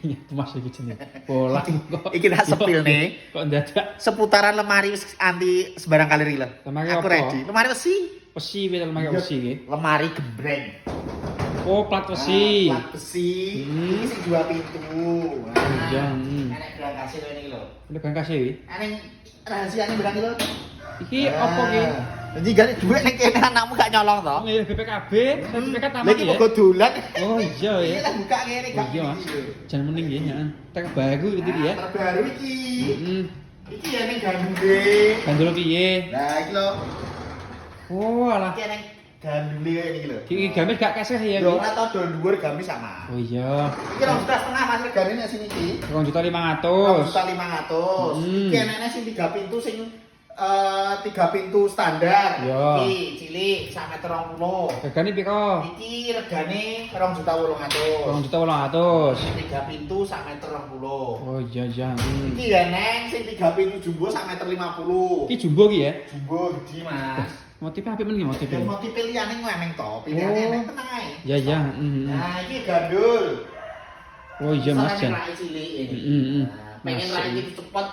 Iya, Mas iki jenenge. Bola kok. Iki tak sepil nih. Kok ndadak Seputaran lemari wis anti sembarang kali rile. Lemari Aku apa? ready. Lemari besi. besi wis lemari besi iki. Lemari gembreng. Oh, plat besi. Plat besi. Ini sing dua pintu. Iya. Enek berangkase ini lho. Udah kan kasih iki. Enek rahasiane berang lho. Iki apa iki? Jadi gak duit nek kene anakmu gak nyolong to. Nggih BPKB, BPK taman Lagi ya. pogo dolan. Oh iya Iki ya. lah buka kene Oh gak. iya Mas. Jangan mending ya, heeh. Terbaru gitu ya. Terbaru iki. Heeh. Iki ya ning gandule. Bandul piye? Nah, iki lho. Oh, alah. Iki ning gandule iki lho. Iki gamis gak keseh ya Yo iki. ora tau do dhuwur gamis sama. Oh iya. Iki 2,5 Mas regane nek sini iki. 2.500.000. 2.500.000. Iki enekne sing 3 pintu sing 3 pintu standar. Iya. Iki cilik 1,20 m. Regane piro? Iki regane 2.800.000. 2.800.000. 3 pintu 1,20 m. Oh iya iya. Iki ya neng sing 3 pintu jumbo 1,50 m. Iki jumbo iki ya. Jumbo gede Mas. Motifnya apik men iki motifnya. Dan motif pilihane neng to, pilihane Oh. neng tenang ae. Ya ya. Nah, iki gandul. Oh iya Mas Jan. Jan. Rak cilik ini. Heeh. Nah, pengen Masuk rak iki. iki cepet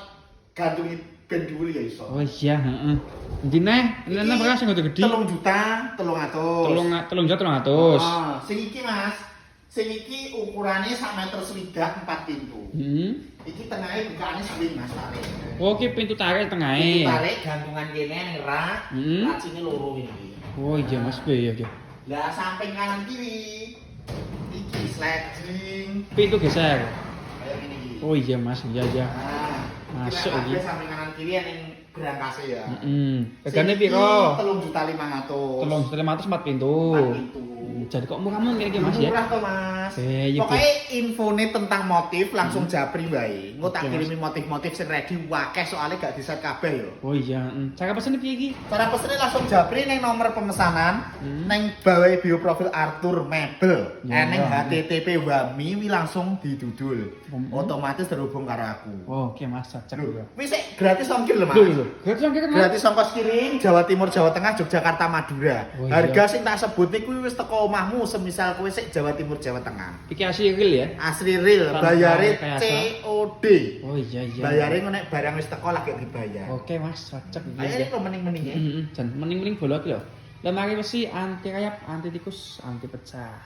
gandul ben dhuwur ya iso. Oh iya, heeh. Endi neh? Ini berapa sing gede? 3 juta 300. 3.300.000. Ah, sing iki Mas. Sing iki ukurane 1 meter swidak 4 pintu. Heeh. Iki tengahnya bukaannya swing Mas tarik. Oh, iki pintu tarik Pintu tengahe. tarik gantungan kene ning rak, Hmm. lacine loro iki. Oh iya Mas, piye ya. Lah samping kanan kiri iki sliding Pintu geser. kayak gini iki. Oh iya Mas, iya iya. Nah, Masuk iki. iki. Samping kanan kiri ning berangkase ya. Heeh. Regane piro? 3.500.000. 3.500 4 pintu. 4 pintu. Jadi kok murah-murah ngene iki Mas ya. Murah to Mas. Iya, Pokoknya infone tentang motif langsung japri wae. Engko tak Oke, kirimi motif-motif sing ready wakeh soalnya gak di-set kabeh yo. Oh iya, cara pesen piye iki? Cara pesene langsung japri ning nomor pemesanan ning bawah bio profil Arthur Mebel. Ya, Eneng ya. HTTP Wami wi langsung didudul. Otomatis terhubung karo aku. Oh, oke Mas, cek Lho, ya. wis sik gratis ongkir lho Mas. Lho, gratis ongkir kan? Gratis ongkos kirim Jawa Timur, Jawa Tengah, Yogyakarta, Madura. Oh, iya. Harga sing tak sebut niku wis teko omahmu semisal kowe sik Jawa Timur, Jawa Tengah. Iki asli real ya? Asli real, Tanpa bayare rekayasa. COD. Oh iya iya. Bayare engko nek barang wis teko lagi dibayar. Oke Mas, cocok iki. Ayo kok mending-mending ya. Heeh, jan mending-mending bola iki lho. Lemari besi anti rayap, anti tikus, anti pecah.